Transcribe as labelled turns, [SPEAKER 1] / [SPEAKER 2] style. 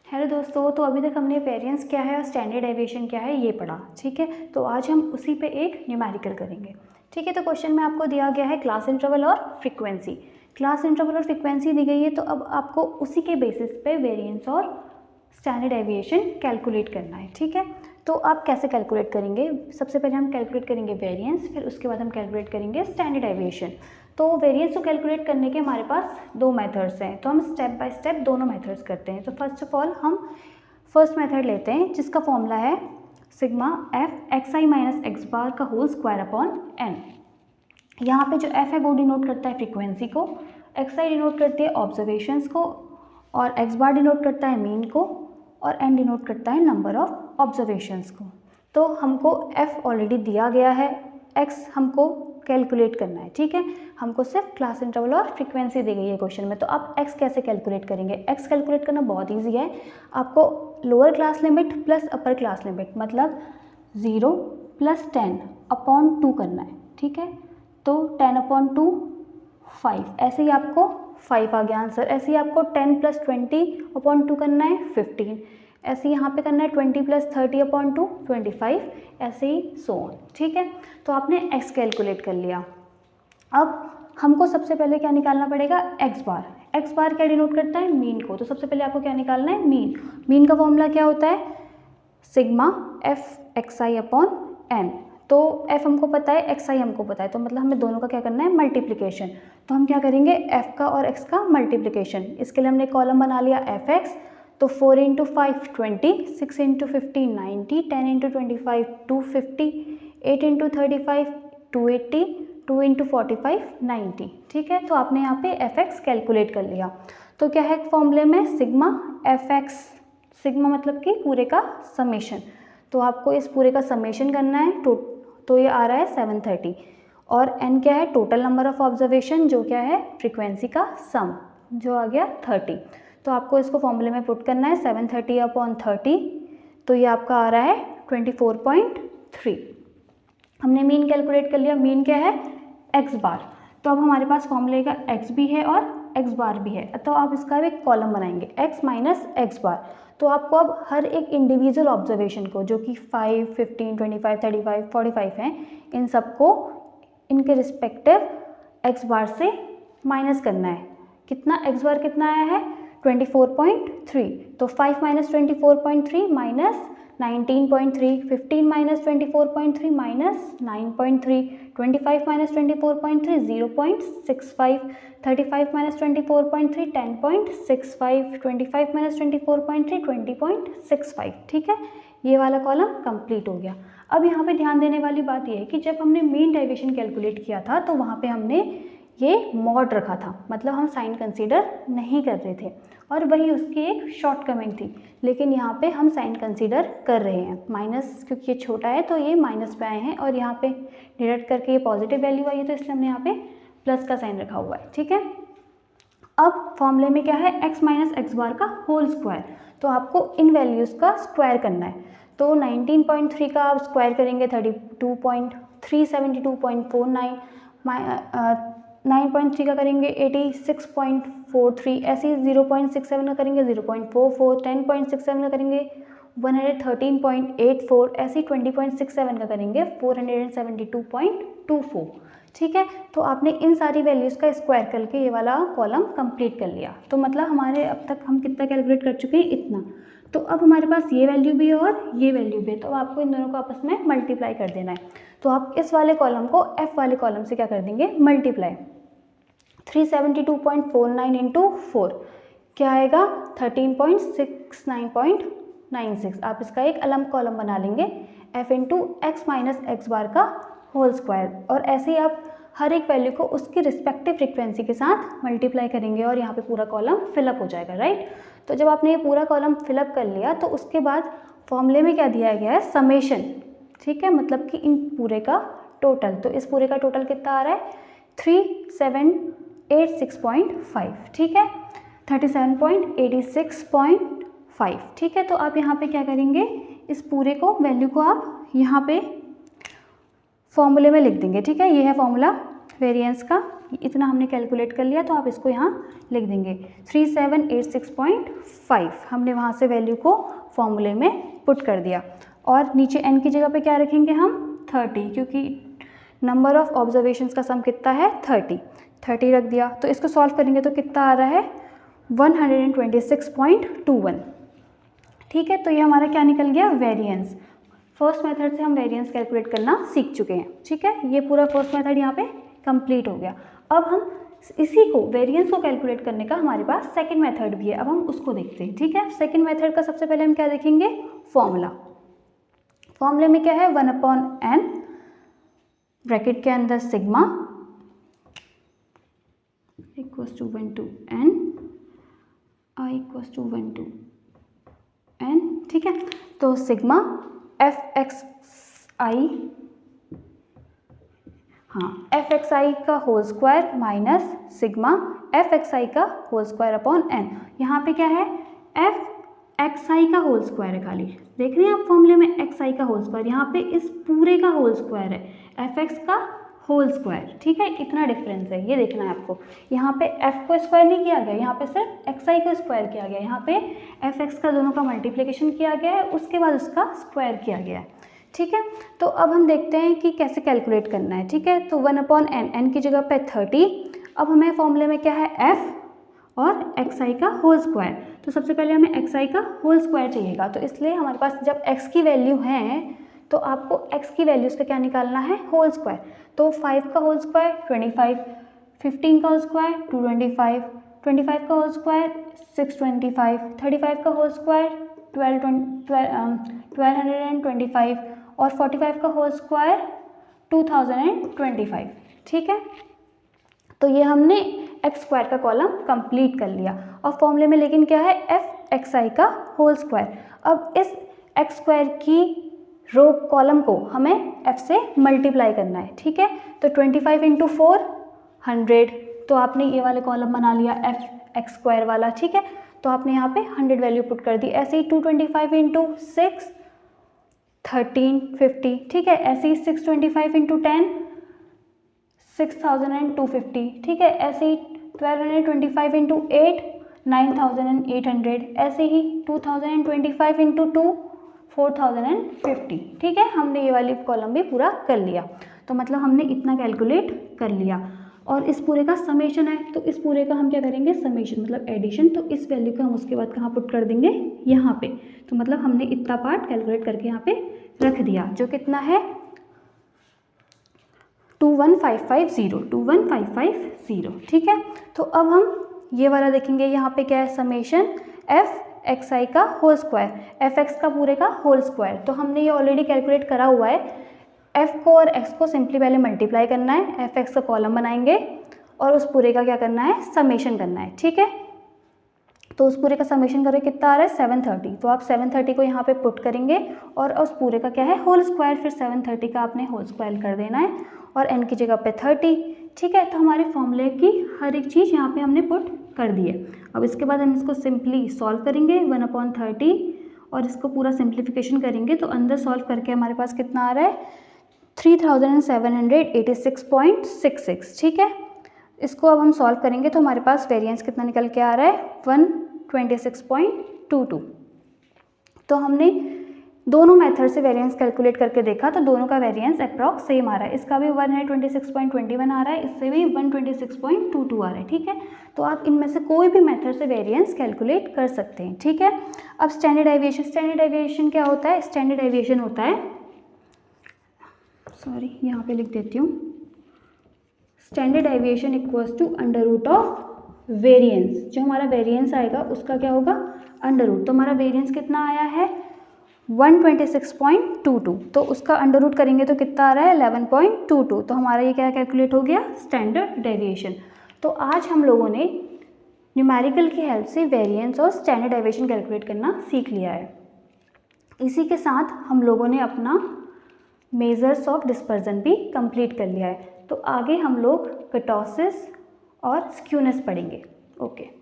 [SPEAKER 1] Hello दोस्तों, तो अभी तक हमने वेरिएंस क्या है और स्टैंडर्ड डेविएशन क्या है ये पढ़ा। ठीक है, तो आज हम उसी पे एक न्यूमेरिकल करेंगे। ठीक है, तो क्वेश्चन में आपको दिया गया है क्लास इंटरवल और फ्रीक्वेंसी। क्लास इंटरवल और फ्रीक्वेंसी दी गई है, तो अब आपको उसी के बेसिस पे वेरिएंस और स्टैंडर्ड डेविएशन कैलकुलेट करना है। ठीक है, तो आप कैसे कैलकुलेट करेंगे? सबसे पहले हम कैलकुलेट करेंगे वेरिएंस, फिर उसके बाद हम कैलकुलेट करेंगे स्टैंडर्ड डेविएशन। तो वेरिएंस को कैलकुलेट करने के हमारे पास दो मेथड्स हैं, तो हम स्टेप बाय स्टेप दोनों मेथड्स करते हैं। तो फर्स्ट ऑफ ऑल हम फर्स्ट मेथड लेते हैं, जिसका फॉर्मूला है सिग्मा एफ एक्स आई माइनस एक्स बार का होल स्क्वायर अपॉन एन। यहाँ पे जो एफ है वो डिनोट करता है फ्रीक्वेंसी को, एक्स आई डिनोट करती है ऑब्जर्वेशंस को, और एक्स बार डिनोट करता है मीन को, और एन डिनोट करता है नंबर ऑफ ऑब्जर्वेशंस को। तो हमको एफ ऑलरेडी दिया गया है, एक्स हमको कैलकुलेट करना है। ठीक है, हमको सिर्फ क्लास इंटरवल और फ्रीक्वेंसी दी गई है क्वेश्चन में। तो आप एक्स कैसे कैलकुलेट करेंगे? एक्स कैलकुलेट करना बहुत ईजी है। आपको lower class limit plus upper class limit मतलब 0 + 10 अपॉन 2 करना है। ठीक है, तो 10 अपॉन 2 5, ऐसे ही आपको 5 आ गया आंसर। ऐसे ही आपको 10 + 20 अपॉन 2 करना है 15, ऐसे यहाँ पे करना है 20 + 30 अपॉन 2 25, ऐसे ही सो ऑन। ठीक है, तो आपने एक्स कैलकुलेट कर लिया। अब हमको सबसे पहले क्या निकालना पड़ेगा? एक्स बार। एक्स बार क्या डिनोट करता है? मीन को। तो सबसे पहले आपको क्या निकालना है? मीन। मीन का फॉर्मूला क्या होता है? सिग्मा एफ एक्स आई अपॉन एन। तो एफ हमको पता है, एक्स आई हमको पता है, तो मतलब हमें दोनों का क्या करना है? मल्टीप्लिकेशन। तो हम क्या करेंगे? एफ का और एक्स का मल्टीप्लिकेशन। इसके लिए हमने कॉलम बना लिया एफ एक्स, तो 4 × 5 20, 6 × 15 90, 10 × 25 250, 8 × 35 280, 2 × 45 90। ठीक है, तो आपने यहाँ पे एफ एक्स कैलकुलेट कर लिया। तो क्या है फॉर्मूले में? सिग्मा एफ एक्स, सिग्मा मतलब कि पूरे का समेशन। तो आपको इस पूरे का समेशन करना है, तो ये आ रहा है 730। और एन क्या है? टोटल नंबर ऑफ ऑब्जर्वेशन, जो क्या है? फ्रीक्वेंसी का सम, जो आ गया 30। तो आपको इसको फॉर्मूले में पुट करना है 730 अपॉन 30, तो ये आपका आ रहा है 24.3। हमने मीन कैलकुलेट कर लिया। मीन क्या है? एक्स बार। तो अब हमारे पास फॉर्मूले का एक्स भी है और एक्स बार भी है, तो आप इसका एक कॉलम बनाएंगे एक्स माइनस एक्स बार। तो आपको अब हर एक इंडिविजुअल ऑब्जर्वेशन को, जो कि 5, 15, 25, 35, 45 हैं, इन सबको इनके रिस्पेक्टिव एक्स बार से माइनस करना है। कितना एक्स बार कितना आया है? 24.3। तो 5 - 24.3 माइनस 19.3, 15 - 24.3 माइनस 9.3, 25 - 24.3 0.65, 35 - 24.3 10.65, 25 - 24.3 20.65। ठीक है, ये वाला कॉलम कंप्लीट हो गया। अब यहाँ पे ध्यान देने वाली बात यह है कि जब हमने मीन डेविएशन कैलकुलेट किया था, तो वहाँ पे हमने ये मॉड रखा था, मतलब हम साइन कंसीडर नहीं कर रहे थे, और वही उसकी एक शॉर्टकमिंग थी। लेकिन यहाँ पे हम साइन कंसीडर कर रहे हैं। माइनस, क्योंकि ये छोटा है तो ये माइनस पे आए हैं, और यहाँ पे डिडक्ट करके ये पॉजिटिव वैल्यू आई है, तो इसलिए हमने यहाँ पे प्लस का साइन रखा हुआ है। ठीक है, अब फॉर्मूले में क्या है? एक्स माइनस एक्स बार का होल स्क्वायर। तो आपको इन वैल्यूज़ का स्क्वायर करना है। तो 19.3 का आप स्क्वायर करेंगे 32.372.49, 9.3 का करेंगे 86.43, ऐसे ही 0.67 का करेंगे 0.44, 10.67 का करेंगे 113.84, ऐसे ही 20.67 का करेंगे 472.24। ठीक है, तो आपने इन सारी वैल्यूज़ का स्क्वायर करके ये वाला कॉलम कंप्लीट कर लिया। तो मतलब हमारे अब तक हम कितना कैलकुलेट कर चुके हैं? इतना। तो अब हमारे पास ये वैल्यू भी है और ये वैल्यू भी है, तो आपको इन दोनों को आपस में मल्टीप्लाई कर देना है। तो आप इस वाले कॉलम को एफ वाले कॉलम से क्या कर देंगे? मल्टीप्लाई। 372.49 × 4 क्या आएगा? 13.69.96। आप इसका एक अलग कॉलम बना लेंगे, F into X minus X bar का होल स्क्वायर। और ऐसे ही आप हर एक वैल्यू को उसकी रिस्पेक्टिव फ्रीक्वेंसी के साथ मल्टीप्लाई करेंगे, और यहाँ पे पूरा कॉलम फिलअप हो जाएगा। राइट, तो जब आपने ये पूरा कॉलम फिलअप कर लिया, तो उसके बाद फॉर्मूले में क्या दिया गया है? समेशन। ठीक है, मतलब कि इन पूरे का टोटल। तो इस पूरे का टोटल कितना आ रहा है? 3786.5। ठीक है, 37.86.5। ठीक है, तो आप यहाँ पे क्या करेंगे? इस पूरे को वैल्यू को आप यहाँ पे फॉर्मूले में लिख देंगे। ठीक है, ये है फॉर्मूला वेरिएंस का। इतना हमने कैलकुलेट कर लिया, तो आप इसको यहाँ लिख देंगे 3786.5 हमने वहाँ से वैल्यू को फॉर्मूले में पुट कर दिया। और नीचे n की जगह पे क्या रखेंगे हम 30, क्योंकि नंबर ऑफ ऑब्जर्वेशंस का सम कितना है 30 रख दिया। तो इसको सॉल्व करेंगे तो कितना आ रहा है 126.21। ठीक है, तो ये हमारा क्या निकल गया वेरिएंस। फर्स्ट मेथड से हम वेरिएंस कैलकुलेट करना सीख चुके हैं। ठीक है, ये पूरा फर्स्ट मेथड यहाँ पे कंप्लीट हो गया। अब हम इसी को वेरिएंस को कैलकुलेट करने का हमारे पास सेकंड मेथड भी है, अब हम उसको देखते हैं। ठीक है, सेकंड मेथड का सबसे पहले हम क्या देखेंगे फॉर्मूला। फॉर्मूले में क्या है 1/n ब्रैकेट के अंदर sigma equals to 1 to n i equals to 1 to n। ठीक है, तो सिग्मा fxi fxi का whole square minus sigma fxi का होल स्क्वायर अपॉन n। यहाँ पे क्या है fxi का होल स्क्वायर है, खाली देख रहे हैं आप फॉर्मूले में xi का होल स्क्वायर, यहाँ पे इस पूरे का होल स्क्वायर है fx का होल स्क्वायर। ठीक है, इतना डिफरेंस है, ये देखना है आपको। यहाँ पे f को स्क्वायर नहीं किया गया, यहाँ पे सिर्फ xi को स्क्वायर किया गया। यहाँ पे fx का दोनों का मल्टीप्लिकेशन किया गया है, उसके बाद उसका स्क्वायर किया गया है। ठीक है, तो अब हम देखते हैं कि कैसे कैलकुलेट करना है। ठीक है, तो 1/n, n की जगह पे 30। अब हमें फॉर्मूले में क्या है f और xi का होल स्क्वायर, तो सबसे पहले हमें xi का होल स्क्वायर चाहिएगा। तो इसलिए हमारे पास जब x की वैल्यू है तो आपको x की वैल्यूज़ का क्या निकालना है होल स्क्वायर। तो 5 का होल स्क्वायर 25, 15 का होल स्क्वायर 225, 25 का होल स्क्वायर 625, 35 का होल स्क्वायर 1225 और 45 का होल स्क्वायर 2025। ठीक है, तो ये हमने एक्स स्क्वायर का कॉलम कंप्लीट कर लिया। और फॉर्मूले में लेकिन क्या है fxi का होल स्क्वायर। अब इस एक्स स्क्वायर की रो कॉलम को हमें f से मल्टीप्लाई करना है। ठीक है, तो 25 × 4 100, तो आपने ये वाले कॉलम बना लिया x स्क्वायर वाला। ठीक है, तो आपने यहाँ पे 100 वैल्यू पुट कर दी। ऐसे ही 225 × 6 1350। ठीक है, ऐसे ही 625 × 10 6250। ठीक है, ऐसे ही 1225 × 8 9800। ऐसे ही 2025 × 2 4050। ठीक है, हमने ये वाली कॉलम भी पूरा कर लिया। तो मतलब हमने इतना कैलकुलेट कर लिया और इस पूरे का समेशन है, तो इस पूरे का हम क्या करेंगे समेशन मतलब एडिशन। तो इस वैल्यू को हम उसके बाद कहाँ पुट कर देंगे यहाँ पे। तो मतलब हमने इतना पार्ट कैलकुलेट करके यहाँ पे रख दिया, जो कितना है 21550। ठीक है, तो अब हम ये वाला देखेंगे। यहाँ पे क्या है समेशन fxi का होल स्क्वायर, fx का पूरे का होल स्क्वायर। तो हमने ये ऑलरेडी कैलकुलेट करा हुआ है। f को और x को सिंपली पहले मल्टीप्लाई करना है, fx का कॉलम बनाएंगे और उस पूरे का क्या करना है समेशन करना है। ठीक है, तो उस पूरे का समेशन करके कितना आ रहा है 730। तो आप 730 को यहाँ पे पुट करेंगे और उस पूरे का क्या है होल स्क्वायर, फिर 730 का आपने होल स्क्वायर कर देना है और n की जगह पे 30। ठीक है, तो हमारे फॉर्मूले की हर एक चीज़ यहाँ पे हमने पुट कर दी है। अब इसके बाद हम इसको सिंपली सॉल्व करेंगे 1/30 और इसको पूरा सिंप्लीफिकेशन करेंगे। तो अंदर सॉल्व करके हमारे पास कितना आ रहा है 3786.66। ठीक है, इसको अब हम सॉल्व करेंगे तो हमारे पास वेरिएंस कितना निकल के आ रहा है 126.22। तो हमने दोनों मेथड से वेरिएंस कैलकुलेट करके देखा तो दोनों का वेरिएंस अप्रॉक्स सेम आ रहा है। इसका भी 126.21 आ रहा है, इससे भी 126.22 आ रहा है। ठीक है, तो आप इनमें से कोई भी मेथड से वेरिएंस कैलकुलेट कर सकते हैं। ठीक है, अब स्टैंडर्ड डेविएशन क्या होता है। स्टैंडर्ड डेविएशन होता है, सॉरी यहाँ पे लिख देती हूँ, standard deviation equals to under root of variance. जो हमारा वेरिएंस आएगा उसका क्या होगा अंडर रूट। तो हमारा वेरिएंस कितना आया है 126.22, तो उसका अंडर रूट करेंगे तो कितना आ रहा है 11.22। तो हमारा ये क्या कैलकुलेट हो गया स्टैंडर्ड डेविएशन। तो आज हम लोगों ने न्यूमेरिकल की हेल्प से वेरिएंस और स्टैंडर्ड डेविएशन कैलकुलेट करना सीख लिया है। इसी के साथ हम लोगों ने अपना मेजर्स ऑफ डिस्पर्जन भी कंप्लीट कर लिया है। तो आगे हम लोग कर्टोसिस और स्क्यूनेस पढ़ेंगे। ओके।